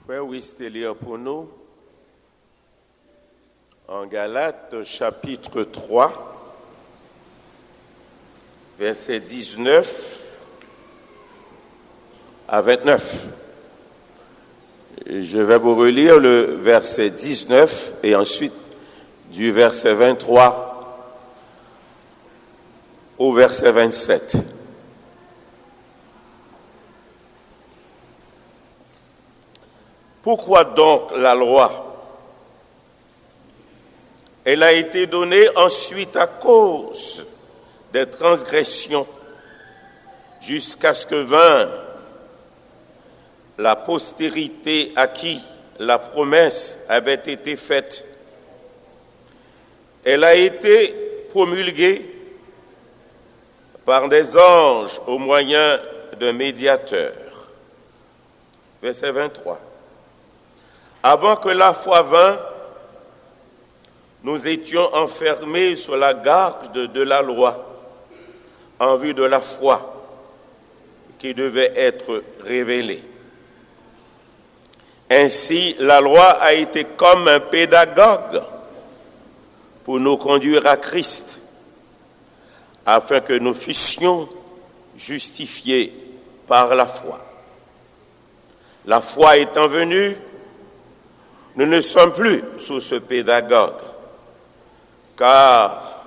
Frère Wistélien pour nous, en Galates chapitre 3, versets 19 à 29. Je vais vous relire le verset 19 et ensuite du verset 23 au verset 27. Pourquoi donc la loi? Elle a été donnée ensuite à cause des transgressions, jusqu'à ce que vint la postérité à qui la promesse avait été faite. Elle a été promulguée par des anges au moyen d'un médiateur. Verset 23. Avant que la foi vînt, nous étions enfermés sous la garde de la loi, en vue de la foi qui devait être révélée. Ainsi, la loi a été comme un pédagogue pour nous conduire à Christ, afin que nous fussions justifiés par la foi. La foi étant venue, nous ne sommes plus sous ce pédagogue, car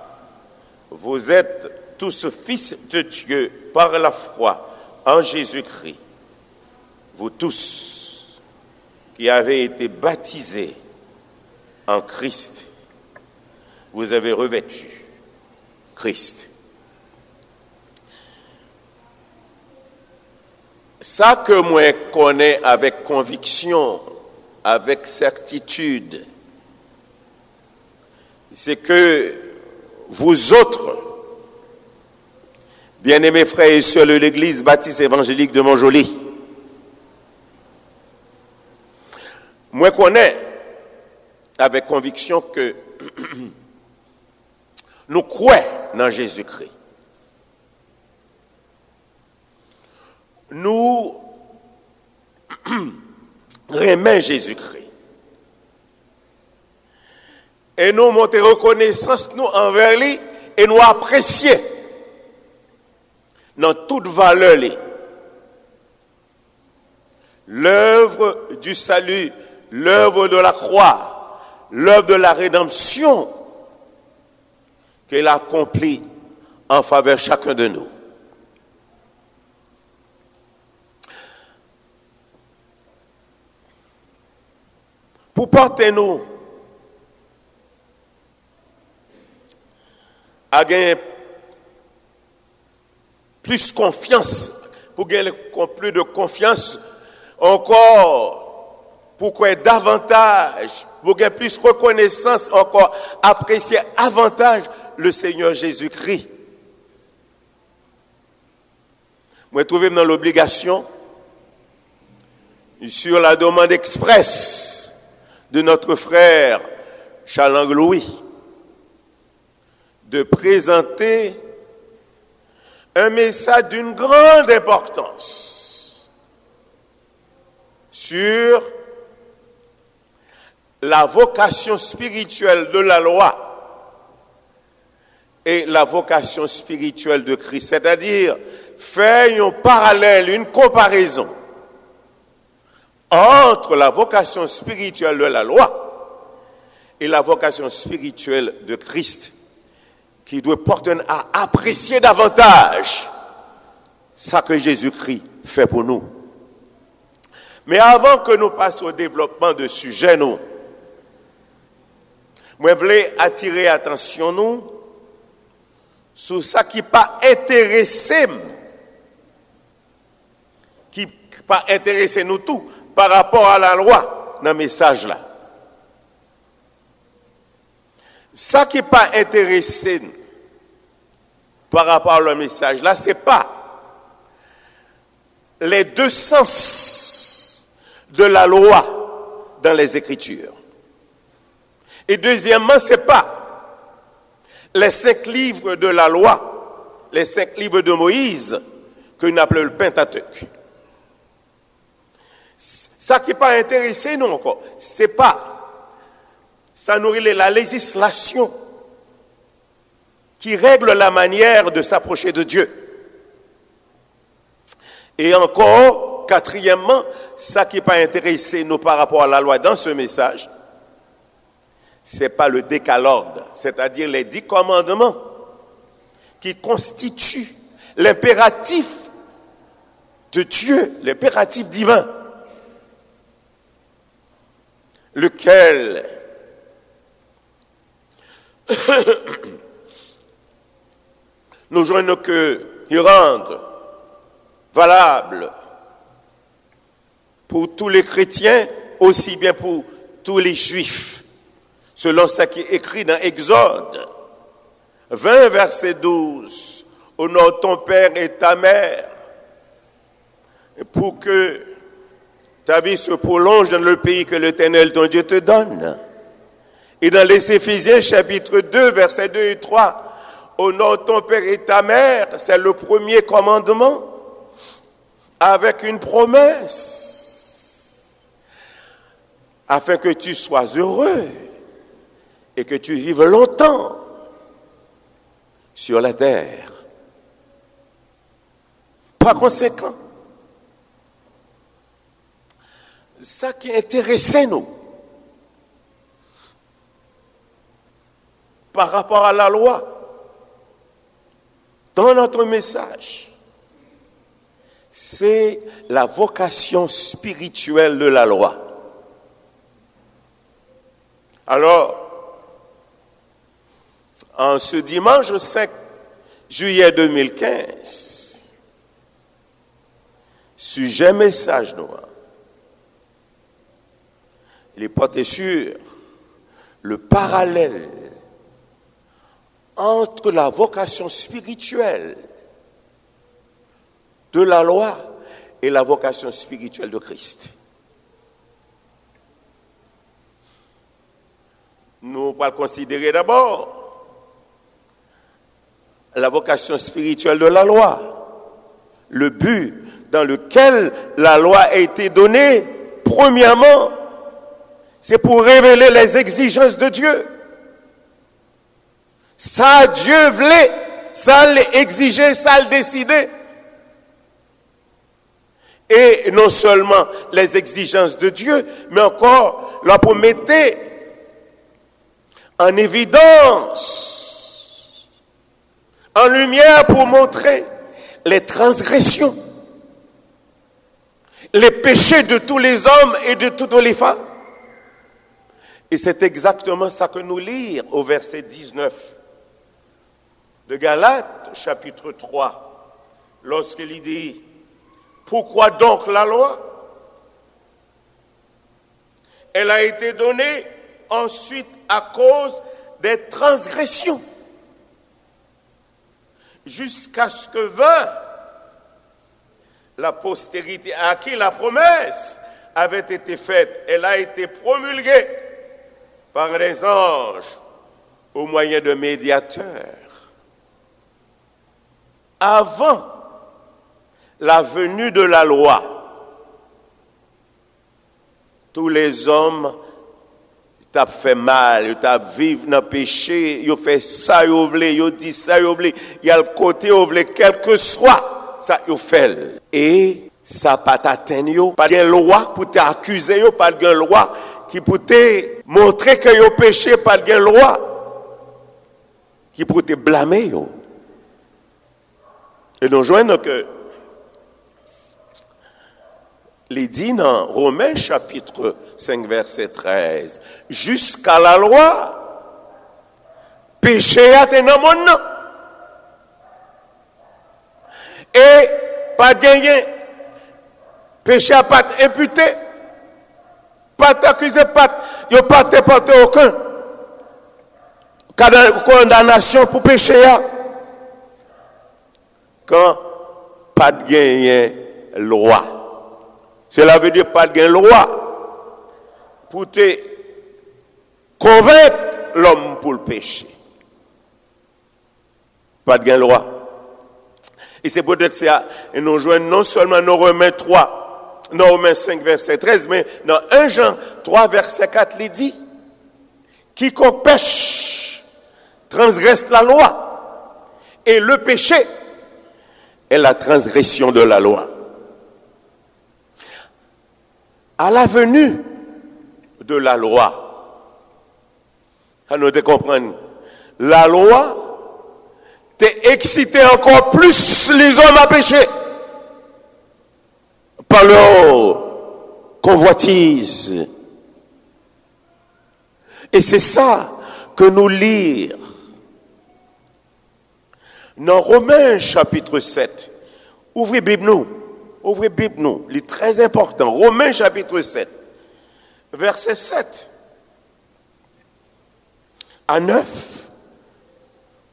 vous êtes tous fils de Dieu par la foi en Jésus-Christ. Vous tous qui avez été baptisés en Christ, vous avez revêtu Christ. Ça que moi connais avec conviction, avec certitude, c'est que vous autres, bien-aimés frères et sœurs de l'Église baptiste évangélique de Montjoly, moi connais avec conviction que nous croyons dans Jésus-Christ. Nous remet Jésus-Christ. Et nous montrer reconnaissance nous envers lui et nous apprécier dans toute valeur lui. L'œuvre du salut, l'œuvre de la croix, l'œuvre de la rédemption qu'elle accomplit en faveur de chacun de nous. Pour porter nous à gagner plus confiance, pour gagner plus de confiance, encore pour qu'on ait davantage, pour gagner plus reconnaissance, encore apprécier avantage le Seigneur Jésus-Christ. Moi, trouvé dans l'obligation, sur la demande expresse de notre frère Chalang Louis, de présenter un message d'une grande importance sur la vocation spirituelle de la loi et la vocation spirituelle de Christ, c'est-à-dire faire un parallèle, une comparaison entre la vocation spirituelle de la loi et la vocation spirituelle de Christ, qui doit porter à apprécier davantage ce que Jésus-Christ fait pour nous. Mais avant que nous passions au développement de sujet, je voulais attirer l'attention nous sur ce qui pas intéressé, qui pas intéressé nous tous par rapport à la loi dans le message là. Ça qui pas intéressé par rapport à le message là, c'est pas les deux sens de la loi dans les Écritures. Et deuxièmement, c'est pas les 5 livres de la loi, les 5 livres de Moïse que nous appelons le Pentateuque. Ça qui n'est pas intéressé nous encore, c'est pas ça nourrit la législation qui règle la manière de s'approcher de Dieu. Et encore, quatrièmement, ça qui n'est pas intéressé nous par rapport à la loi dans ce message, c'est pas le décalogue, c'est-à-dire les 10 commandements qui constituent l'impératif de Dieu, l'impératif divin, lequel nous joignons que il rende valable pour tous les chrétiens, aussi bien pour tous les juifs, selon ce qui est écrit dans Exode 20, verset 12. Honore ton père et ta mère, pour que ta vie se prolonge dans le pays que l'Éternel ton Dieu te donne. Et dans les Éphésiens chapitre 2, versets 2 et 3, honore ton père et ta mère, c'est le premier commandement, avec une promesse, afin que tu sois heureux et que tu vives longtemps sur la terre. Par conséquent, ça qui intéressait nous par rapport à la loi dans notre message, c'est la vocation spirituelle de la loi. Alors, en ce dimanche 5 juillet 2015, sujet message noir, il est porté sur le parallèle entre la vocation spirituelle de la loi et la vocation spirituelle de Christ. Nous allons considérer d'abord la vocation spirituelle de la loi, le but dans lequel la loi a été donnée, premièrement, c'est pour révéler les exigences de Dieu. Ça, Dieu voulait, ça l'exigeait, ça le décidait. Et non seulement les exigences de Dieu, mais encore la pour mettre en évidence, en lumière pour montrer les transgressions, les péchés de tous les hommes et de toutes les femmes. Et c'est exactement ça que nous lisons au verset 19 de Galates, chapitre 3, lorsqu'il dit « Pourquoi donc la loi ? Elle a été donnée ensuite à cause des transgressions, jusqu'à ce que vint la postérité à qui la promesse avait été faite. Elle a été promulguée par les anges au moyen de médiateurs. Avant la venue de la loi, tous les hommes t'ont fait mal, t'ont vécu dans le péché, ils ont fait ça, ils ont voulu, ils ont dit ça, ils ont voulu, il y a le côté, ils ont voulu, quel que soit, ça ils ont fait. Et ça n'a pas atteint, pas de loi pour t'accuser, pas de loi qui pour te montrer que ils ont péché, pas de loi qui pour te blâmer. Et nous joignons que les dit dans Romains chapitre 5 verset 13, jusqu'à la loi, péché a été dans mon nom. Et pas gagné, péché a pas imputé, pas accusé, pas porté aucun condamnation pour péché. Quand pas de gagné loi. Cela veut dire pas de loi pour te convaincre l'homme pour le péché. Pas de loi. Et c'est peut-être ça, et nous joignons non seulement dans Romains 3, dans Romains 5, verset 13, mais dans 1 Jean 3, verset 4, il dit, quiconque pêche transgresse la loi, et le péché est la transgression de la loi. À la venue de la loi, à nous de comprendre, la loi t'a excité encore plus les hommes à pécher par leur convoitise. Et c'est ça que nous lisons dans Romains chapitre 7. Ouvrez Bible nous. Ouvrez Bible nous. Il est très important. Romains chapitre 7. Verset 7 à 9.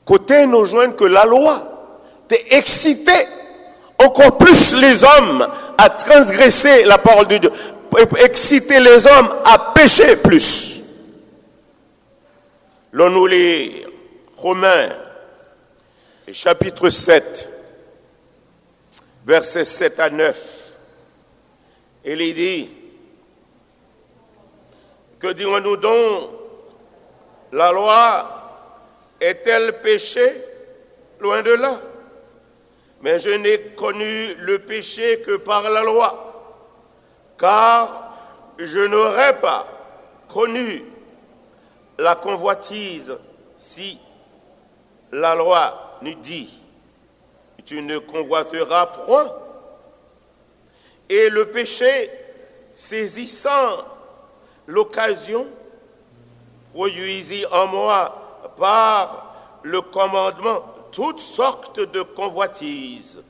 Côté nous joignent que la loi t'a excité encore plus les hommes à transgresser la parole de Dieu. Exciter les hommes à pécher plus. L'on nous lit Romains chapitre 7, versets 7 à 9. Il est dit, que dirons-nous donc, la loi est-elle péché? Loin de là. Mais je n'ai connu le péché que par la loi, car je n'aurais pas connu la convoitise si la loi nous dit, tu ne convoiteras point. Et le péché, saisissant l'occasion, produisit en moi par le commandement toutes sortes de convoitises,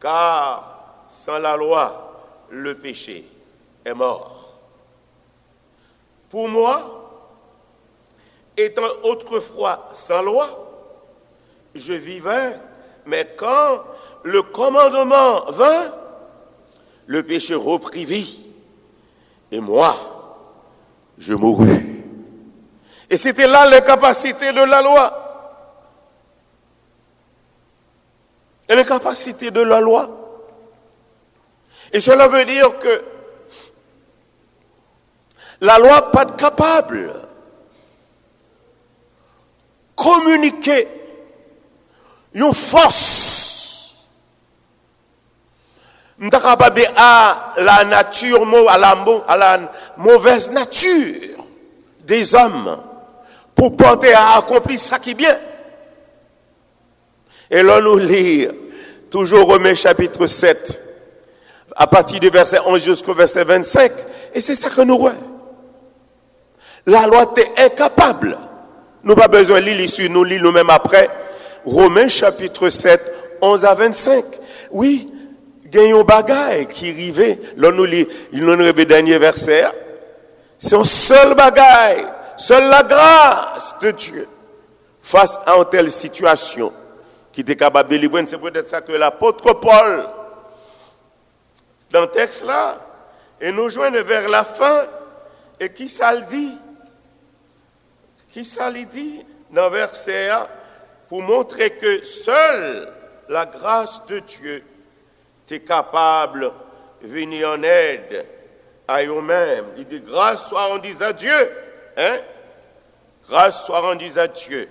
car sans la loi, le péché est mort. Pour moi, étant autrefois sans loi, je vivais, mais quand le commandement vint, le péché reprit vie, et moi, je mourus. Et c'était là l'incapacité de la loi. Et l'incapacité de la loi. Et cela veut dire que la loi pas capable communiquer une force capable à la nature, à la mauvaise nature des hommes pour porter à accomplir ça qui est bien. Et là nous lire toujours Romains chapitre 7 à partir du verset 11 jusqu'au verset 25, et c'est ça que nous voyons. La loi est incapable. Nous n'avons pas besoin de lire l'issue, nous lisons nous-mêmes après. Romains chapitre 7, 11 à 25. Oui, il y a un bagage qui arrive. Là, nous lisons le dernier verset. C'est un seul bagage, seule la grâce de Dieu face à une telle situation qui était capable de délivrer. C'est peut-être ça que l'apôtre Paul, dans le texte là, et nous joignent vers la fin, et qui ça le dit? Qui ça le dit dans verset 1 pour montrer que seule la grâce de Dieu est capable de venir en aide à eux-mêmes. Il dit grâce soit rendue à Dieu. Hein? Grâce soit rendue à Dieu.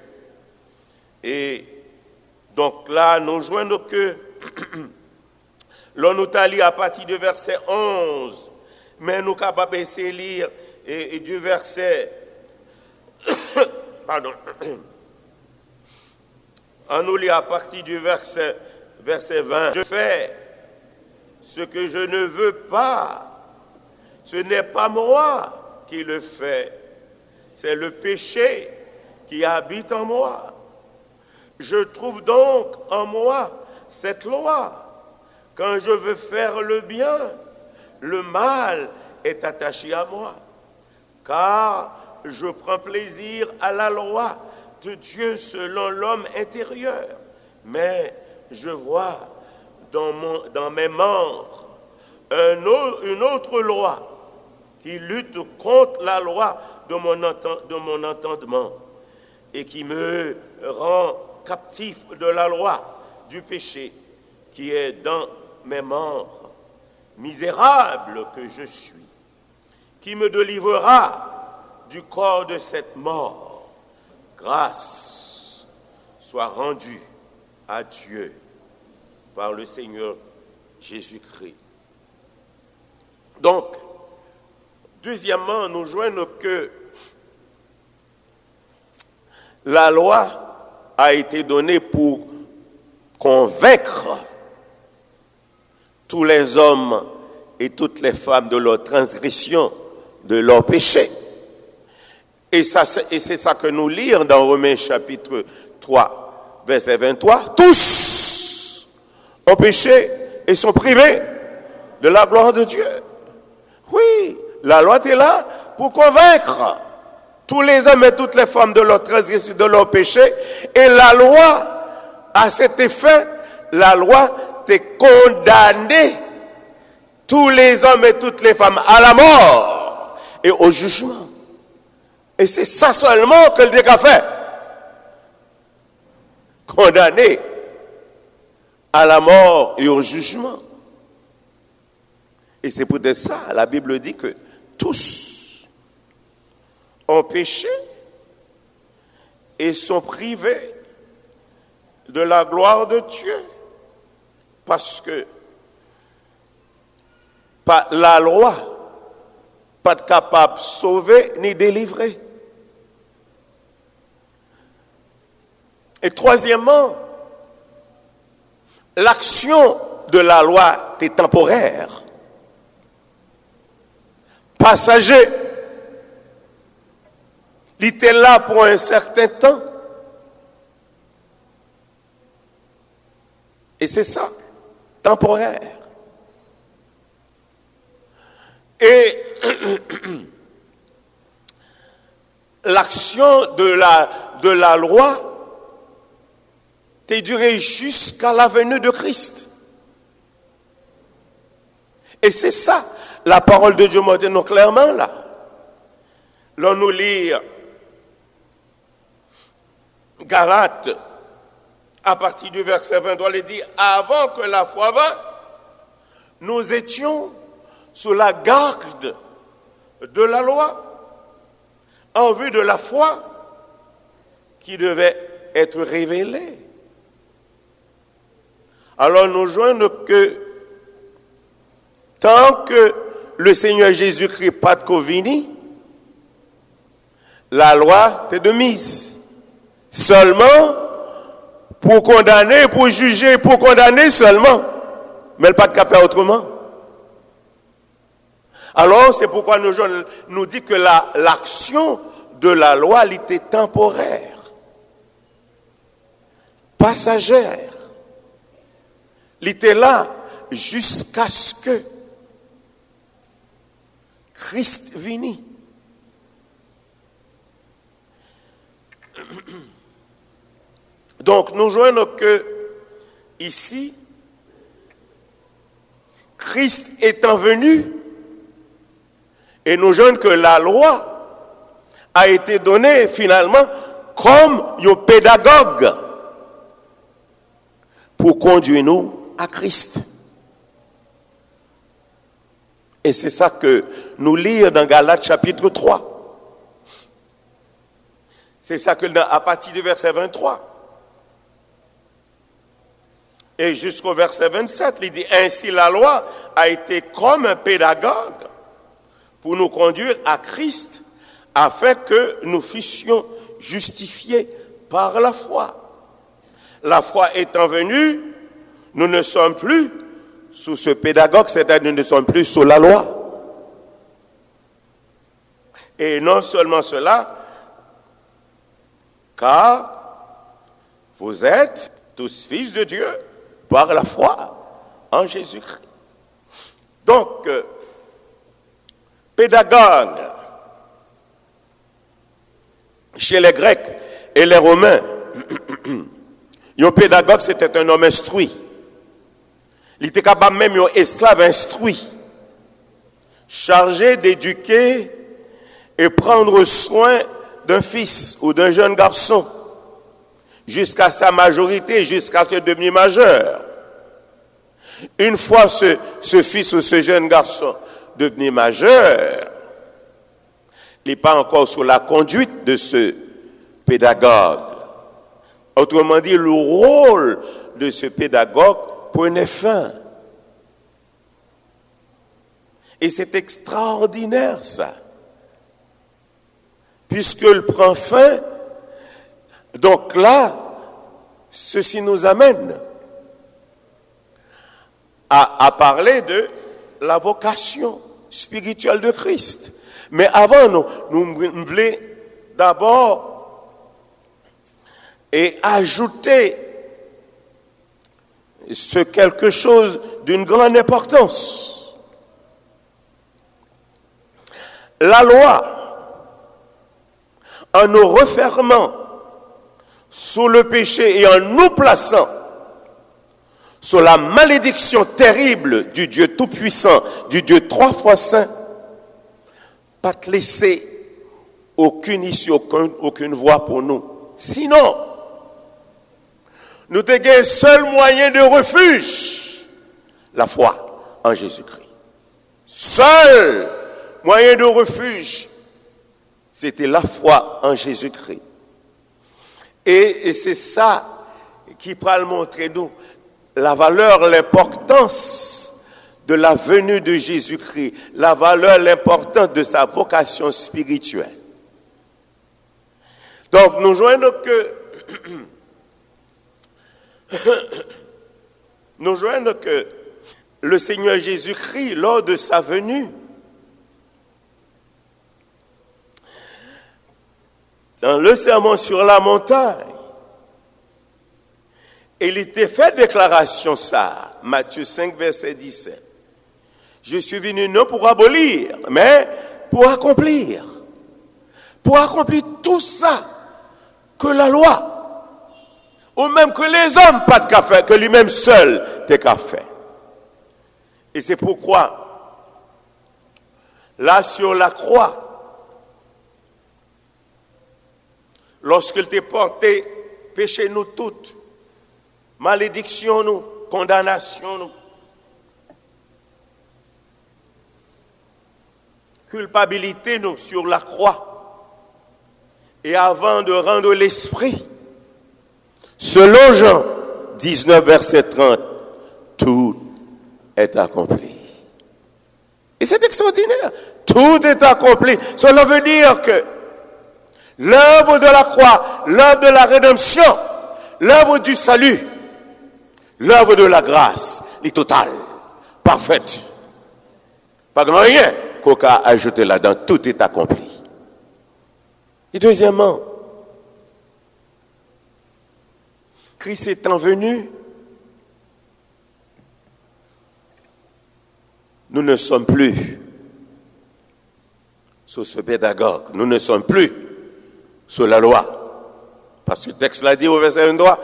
Et donc là, nous joignons que l'on nous a lu à partir du verset 11, mais nous sommes capables d'essayer de lire et du verset pardon. On nous lit à partir du verset 20. Je fais ce que je ne veux pas. Ce n'est pas moi qui le fais. C'est le péché qui habite en moi. Je trouve donc en moi cette loi. Quand je veux faire le bien, le mal est attaché à moi. Car je prends plaisir à la loi de Dieu selon l'homme intérieur. Mais je vois dans mes membres une autre loi qui lutte contre la loi de mon entendement et qui me rend captif de la loi du péché qui est dans mes membres. misérable que je suis, qui me délivrera du corps de cette mort. Grâce soit rendue à Dieu par le Seigneur Jésus-Christ. Donc, deuxièmement, nous joignons que la loi a été donnée pour convaincre tous les hommes et toutes les femmes de leur transgression, de leur péché. Et c'est ça que nous lisons dans Romains chapitre 3, verset 23. Tous ont péché et sont privés de la gloire de Dieu. Oui, la loi est là pour convaincre tous les hommes et toutes les femmes de leur transgression, de leur péché. Et la loi, à cet effet, la loi t'est condamné tous les hommes et toutes les femmes à la mort et au jugement. Et c'est ça seulement que le Dieu a fait. Condamné à la mort et au jugement. Et c'est peut-être ça, la Bible dit que tous ont péché et sont privés de la gloire de Dieu. Parce que la loi pas capable de sauver ni délivrer. Et troisièmement, l'action de la loi est temporaire, passager. Il était là pour un certain temps. Et c'est ça, temporaire. Et l'action de la loi t'est durée jusqu'à la venue de Christ. Et c'est ça, la parole de Dieu montre nous clairement là. L'on nous lit Galates, à partir du verset 23, il dit, avant que la foi vînt, nous étions sous la garde de la loi, en vue de la foi qui devait être révélée. Alors nous joignons que tant que le Seigneur Jésus-Christ pas de Covini, la loi est de mise. Seulement pour condamner, pour juger, pour condamner seulement. Mais elle pas de faire autrement. Alors c'est pourquoi nous dit que l'action de la loi elle était temporaire, passagère. Elle était là jusqu'à ce que Christ vienne. Donc nous joignons que ici, Christ étant venu, et nous joignons que la loi a été donnée finalement comme un pédagogue pour conduire nous à Christ. Et c'est ça que nous lisons dans Galates chapitre 3. C'est ça que à partir du verset 23 et jusqu'au verset 27, il dit ainsi la loi a été comme un pédagogue pour nous conduire à Christ afin que nous fussions justifiés par la foi. La foi étant venue, nous ne sommes plus sous ce pédagogue, c'est-à-dire nous ne sommes plus sous la loi. Et non seulement cela, car vous êtes tous fils de Dieu par la foi en Jésus-Christ. Donc, pédagogue, chez les Grecs et les Romains, un pédagogue c'était un homme instruit. Il était capable même un esclave instruit, chargé d'éduquer et prendre soin d'un fils ou d'un jeune garçon jusqu'à sa majorité, jusqu'à ce devenir majeur. Une fois ce fils ou ce jeune garçon devenu majeur, il n'est pas encore sous la conduite de ce pédagogue. Autrement dit, le rôle de ce pédagogue prenait fin. Et c'est extraordinaire ça. Puisqu'il prend fin, donc là, ceci nous amène à parler de la vocation spirituelle de Christ. Mais avant, nous voulons d'abord ajouter ce quelque chose d'une grande importance. La loi, en nous refermant sous le péché et en nous plaçant sous la malédiction terrible du Dieu Tout-Puissant, du Dieu 3 fois saint, pas te laisser aucune issue, aucune voie pour nous. Sinon, nous avons un seul moyen de refuge, la foi en Jésus-Christ. Seul moyen de refuge, c'était la foi en Jésus-Christ. Et c'est ça qui va montrer nous la valeur, l'importance de la venue de Jésus-Christ, la valeur, l'importance de sa vocation spirituelle. Donc nous joignons que le Seigneur Jésus-Christ, lors de sa venue, dans le sermon sur la montagne, il était fait déclaration ça, Matthieu 5, verset 17. Je suis venu non pour abolir, mais pour accomplir. Pour accomplir tout ça que la loi, ou même que les hommes pas de qu'à faire, que lui-même seul t'es qu'à faire. Et c'est pourquoi, là sur la croix, lorsqu'il t'est porté péché nous toutes, malédiction nous, condamnation nous, culpabilité nous sur la croix. Et avant de rendre l'esprit, selon Jean 19, verset 30, tout est accompli. Et c'est extraordinaire. Tout est accompli. Cela veut dire que l'œuvre de la croix, l'œuvre de la rédemption, l'œuvre du salut, l'œuvre de la grâce est totale, parfaite. Pas de rien qu'on a ajouté là-dedans, tout est accompli. Et deuxièmement, Christ étant venu, nous ne sommes plus sous ce pédagogue, nous ne sommes plus sous la loi. Parce que le texte l'a dit au verset 23,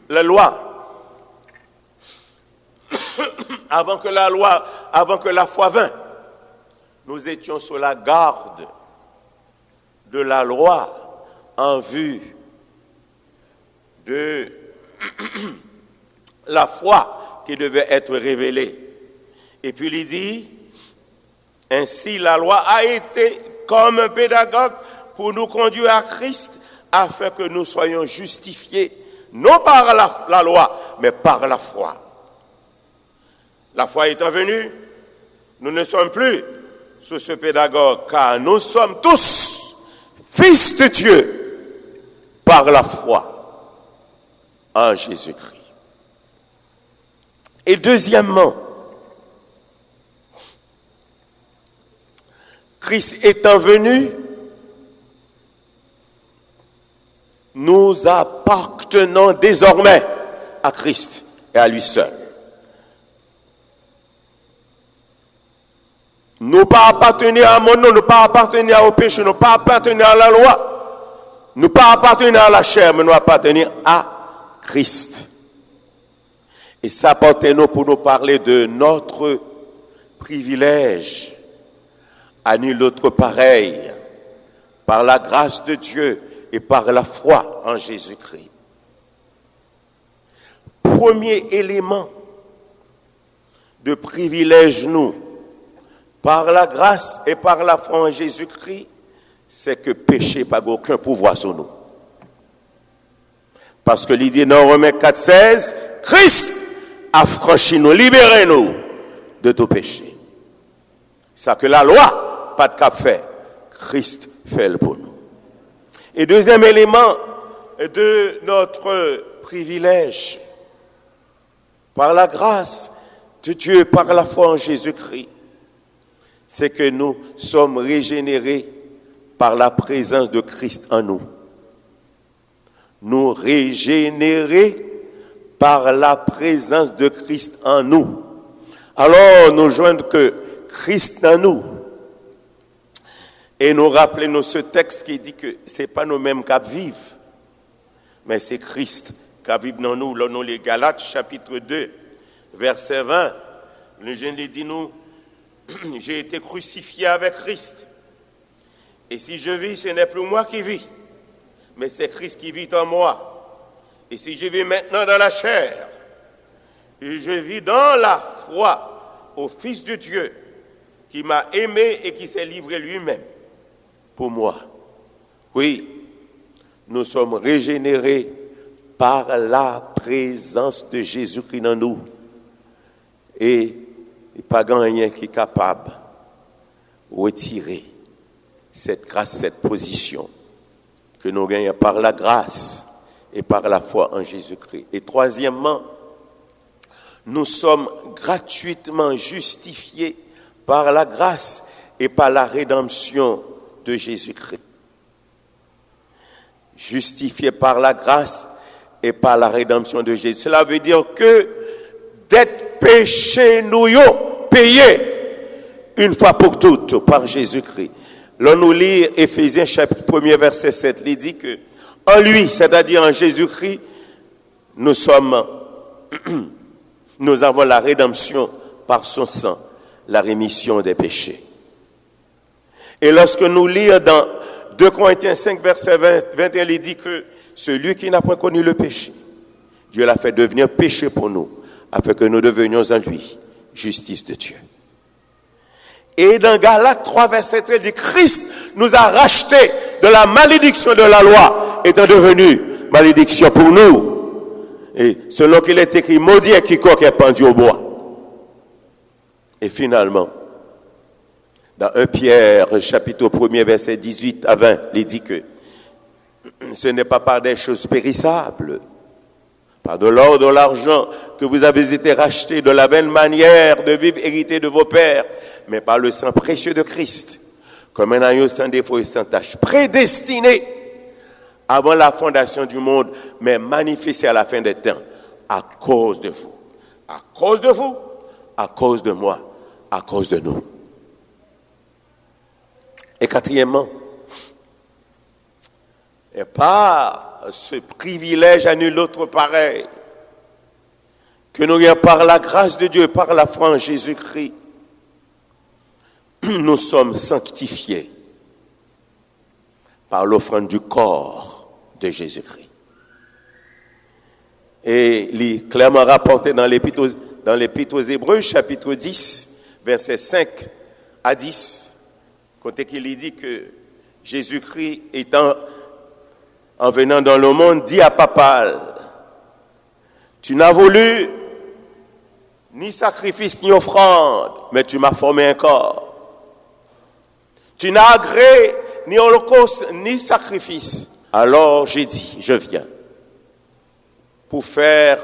la loi, avant que la foi vint, nous étions sous la garde de la loi en vue de la foi qui devait être révélée. Et puis il dit, ainsi la loi a été comme un pédagogue pour nous conduire à Christ, afin que nous soyons justifiés, non par la loi, mais par la foi. La foi étant venue, nous ne sommes plus sous ce pédagogue, car nous sommes tous fils de Dieu par la foi en Jésus-Christ. Et deuxièmement, Christ étant venu, nous appartenons désormais à Christ et à lui seul. Nous pas appartenir à mon nom, nous pas appartenir au péché, nous pas appartenir à la loi, nous pas appartenir à la chair, mais nous appartenir à Christ. Et ça appartient pour nous parler de notre privilège, à nul autre pareil, par la grâce de Dieu et par la foi en Jésus-Christ. premier élément de privilège, nous, par la grâce et par la foi en Jésus-Christ, c'est que péché n'a pas aucun pouvoir sur nous. Parce que l'idée dans Romains 4,16, Christ a franchi nous, libéré nous de tout péché. Ça que la loi, pas de cap fait. Christ fait le pour nous. Et deuxième élément de notre privilège, par la grâce de Dieu, par la foi en Jésus-Christ, c'est que nous sommes régénérés par la présence de Christ en nous. Nous régénérés par la présence de Christ en nous. Alors, nous joignons que Christ en nous. Et nous rappelons ce texte qui dit que ce n'est pas nous-mêmes qui vivons, mais c'est Christ qui vit dans nous. Là, nous, les Galates, chapitre 2, verset 20, le jeune dit nous, j'ai été crucifié avec Christ. Et si je vis, ce n'est plus moi qui vis, mais c'est Christ qui vit en moi. Et si je vis maintenant dans la chair, je vis dans la foi au Fils de Dieu qui m'a aimé et qui s'est livré lui-même pour moi. Oui, nous sommes régénérés par la présence de Jésus-Christ en nous. Et pas rien qui est capable de retirer cette grâce, cette position que nous gagnons par la grâce et par la foi en Jésus-Christ. Et troisièmement, nous sommes gratuitement justifiés par la grâce et par la rédemption de Jésus-Christ. Justifiés par la grâce et par la rédemption de Jésus. Cela veut dire que d'être péché nous payé une fois pour toutes par Jésus-Christ. Là, nous lisons Éphésiens chapitre 1er verset 7. Il dit que en lui, c'est-à-dire en Jésus-Christ, nous avons la rédemption par son sang, la rémission des péchés. Et lorsque nous lisons dans 2 Corinthiens 5 verset 21, il dit que celui qui n'a pas connu le péché, Dieu l'a fait devenir péché pour nous, afin que nous devenions en lui justice de Dieu. Et dans Galates 3 verset 13, il dit Christ nous a rachetés de la malédiction de la loi, étant devenu malédiction pour nous. Et selon qu'il est écrit, maudit est quiconque est pendu au bois. Et finalement, dans 1 Pierre, chapitre 1er, verset 18 à 20, il dit que ce n'est pas par des choses périssables, par de l'or, de l'argent, que vous avez été rachetés de la vaine manière de vivre héritée de vos pères, mais par le sang précieux de Christ, comme un agneau sans défaut et sans tache, prédestiné avant la fondation du monde, mais manifesté à la fin des temps, à cause de vous. À cause de vous, à cause de moi, à cause de nous. Et quatrièmement, et par ce privilège à nul autre pareil, que nous ayons par la grâce de Dieu, par la foi en Jésus-Christ, nous sommes sanctifiés par l'offrande du corps de Jésus-Christ. Et il est clairement rapporté dans l'Épître aux Hébreux, chapitre 10, versets 5 à 10, côté qu'il dit que Jésus-Christ étant en venant dans le monde, dit à Papa, tu n'as voulu ni sacrifice ni offrande, mais tu m'as formé un corps. Tu n'as agréé ni holocauste ni sacrifice. Alors j'ai dit, je viens pour faire,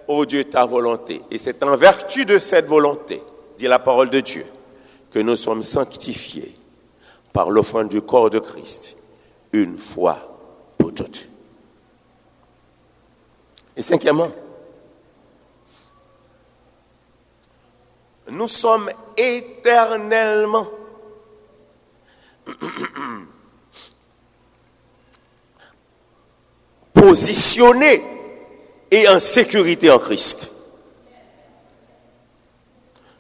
ô Dieu, ta volonté. Et c'est en vertu de cette volonté, dit la parole de Dieu, que nous sommes sanctifiés par l'offrande du corps de Christ, une fois pour toutes. Et cinquièmement, nous sommes éternellement positionnés et en sécurité en Christ.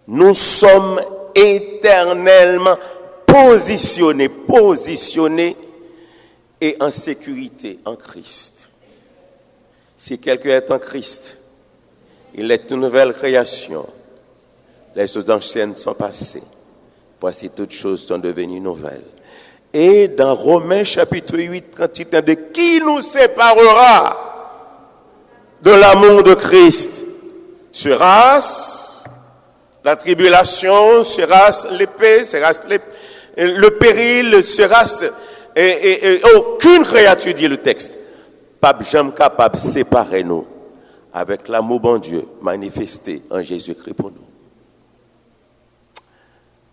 Nous sommes éternellement positionnés et en sécurité en Christ. Si quelqu'un est en Christ, Il est une nouvelle création. Les choses anciennes sont passées. Voici toutes choses sont devenues nouvelles. Et dans Romains chapitre 8, 38, de qui nous séparera de l'amour de Christ? Sera-ce la tribulation, sera-ce l'épée, sera-ce le péril, sera-ce et aucune créature, dit le texte, pas jamais capable de séparer nous avec l'amour bon Dieu manifesté en Jésus-Christ pour nous.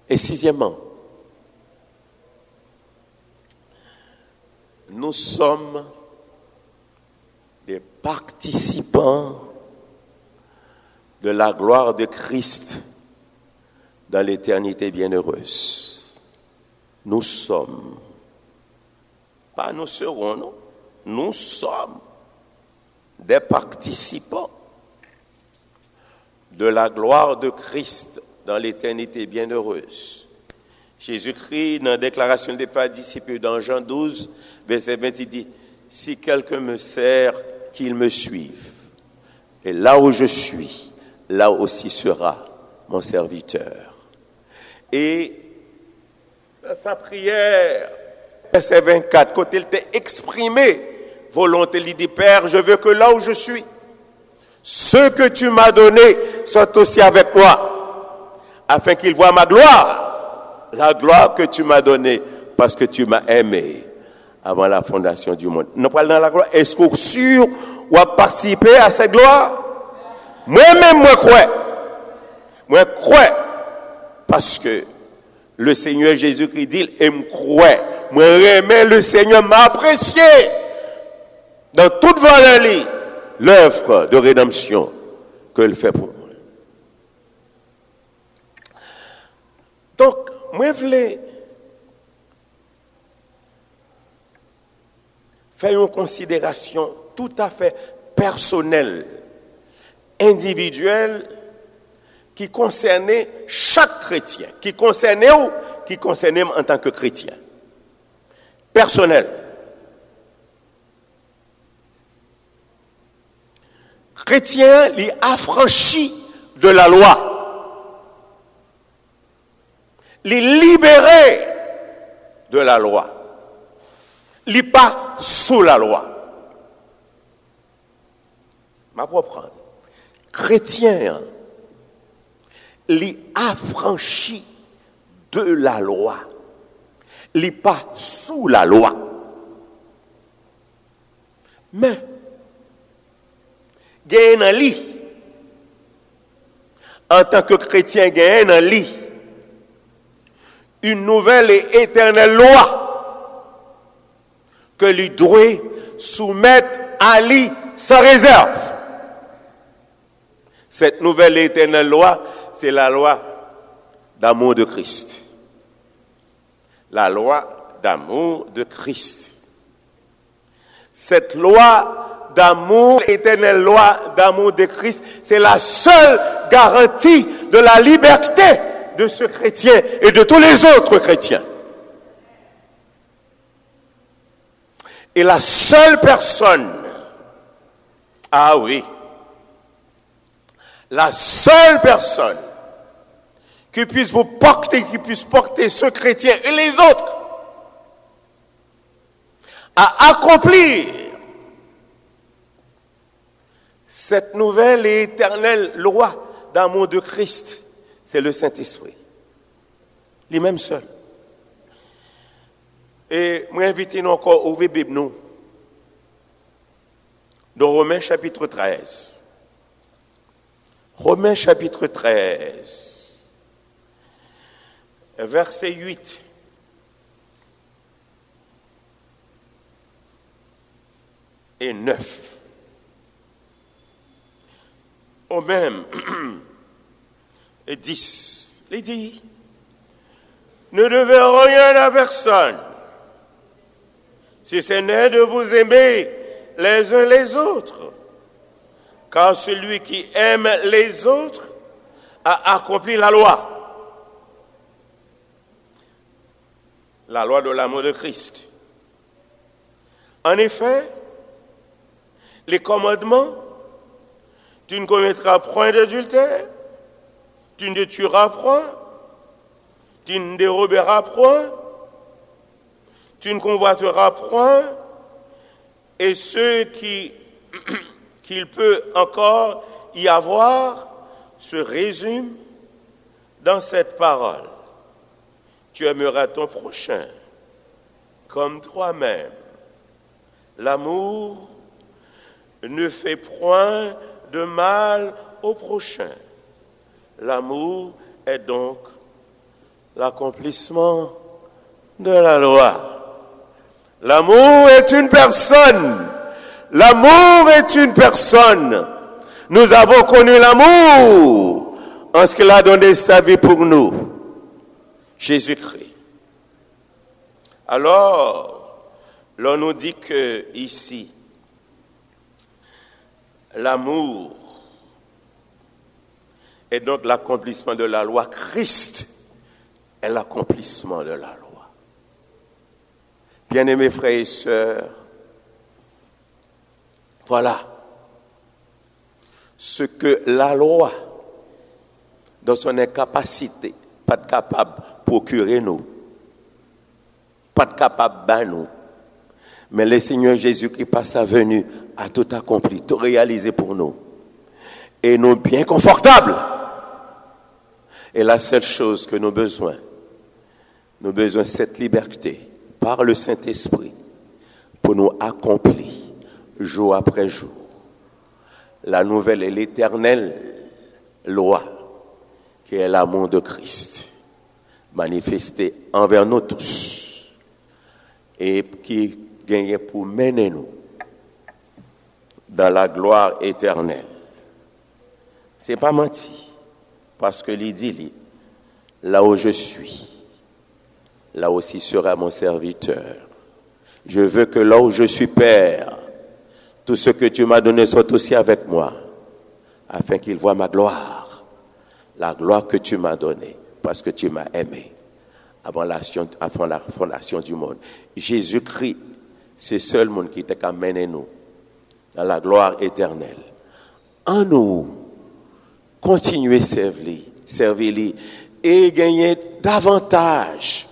Et sixièmement, nous sommes des participants de la gloire de Christ dans l'éternité bienheureuse. Nous sommes, pas nous serons, non, nous sommes des participants de la gloire de Christ dans l'éternité bienheureuse. Jésus-Christ, dans la déclaration des disciples dans Jean 12, verset 20, il dit, si quelqu'un me sert, qu'il me suive. Et là où je suis, là aussi sera mon serviteur. Et dans sa prière, verset 24, quand il t'a exprimé volonté, il dit, Père, je veux que là où je suis, ceux que tu m'as donnés soient aussi avec moi, afin qu'ils voient ma gloire, la gloire que tu m'as donnée, parce que tu m'as aimé avant la fondation du monde. Nous parlons dans la gloire. Est-ce que sûr ou à participer à cette gloire? Moi-même, moi crois. Moi crois. Parce que le Seigneur Jésus-Christ dit, et me croit. Moi remets le Seigneur m'a apprécié dans toute valeur l'œuvre de rédemption qu'il fait pour moi. Donc, moi je voulais faire une considération tout à fait personnelle, individuelle, qui concernait chaque chrétien, qui concernait ou qui concernait en tant que chrétien. Personnel. Chrétien, il est affranchi de la loi. Il est libéré de la loi. Il n'est pas sous la loi. Ma propre chrétien, il est affranchi de la loi. Il n'est pas sous la loi. Mais, gagne un lit. En tant que chrétien, gagne un lit. Une nouvelle et éternelle loi que lui doit soumettre à lui sans réserve. Cette nouvelle et éternelle loi, c'est la loi d'amour de Christ. La loi d'amour de Christ. Cette loi d'amour, éternelle loi d'amour de Christ, c'est la seule garantie de la liberté de ce chrétien et de tous les autres chrétiens. Et la seule personne, ah oui, la seule personne qui puisse vous porter, qui puisse porter ce chrétien et les autres à accomplir cette nouvelle et éternelle loi d'amour de Christ, c'est le Saint-Esprit. Lui-même seul. Et moi, invitez nous encore à ouvrir la Bible, nous, dans Romains chapitre 13. Romains chapitre 13, verset 8. Et 9. Au même, et 10. Il dit, ne devez rien à personne, si ce n'est de vous aimer les uns les autres. Car celui qui aime les autres a accompli la loi. La loi de l'amour de Christ. En effet, les commandements Tu ne commettras point d'adultère, tu ne tueras point, tu ne déroberas point, tu ne convoiteras point, et ce qu'il peut encore y avoir se résume dans cette parole. Tu aimeras ton prochain comme toi-même. L'amour ne fait point de mal au prochain. L'amour est donc l'accomplissement de la loi. L'amour est une personne. L'amour est une personne. Nous avons connu l'amour en ce qu'il a donné sa vie pour nous. Jésus-Christ. Alors, l'on nous dit que ici, l'amour est donc l'accomplissement de la loi. Christ est l'accomplissement de la loi. Bien-aimés frères et sœurs, voilà ce que la loi, dans son incapacité, pas de capable de procurer nous, pas de capable de nous, mais le Seigneur Jésus qui par sa venue a tout accompli, tout réalisé pour nous. Et nous bien confortables. Et la seule chose que nous avons besoin de cette liberté par le Saint-Esprit pour nous accomplir jour après jour la nouvelle et l'éternelle loi qui est l'amour de Christ manifesté envers nous tous et qui gagne pour mener nous dans la gloire éternelle. C'est pas menti, parce que il dit, là où je suis, là aussi sera mon serviteur. Je veux que là où je suis, Père, tout ce que tu m'as donné soit aussi avec moi, afin qu'il voie ma gloire, la gloire que tu m'as donnée, parce que tu m'as aimé avant la fondation du monde. Jésus-Christ, c'est le seul monde qui t'a mené nous dans la gloire éternelle. En nous, continuez à servir et gagner davantage,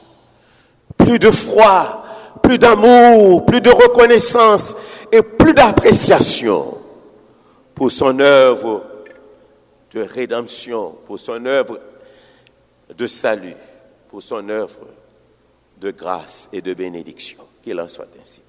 plus de foi, plus d'amour, plus de reconnaissance et plus d'appréciation pour son œuvre de rédemption, pour son œuvre de salut, pour son œuvre de grâce et de bénédiction. Qu'il en soit ainsi.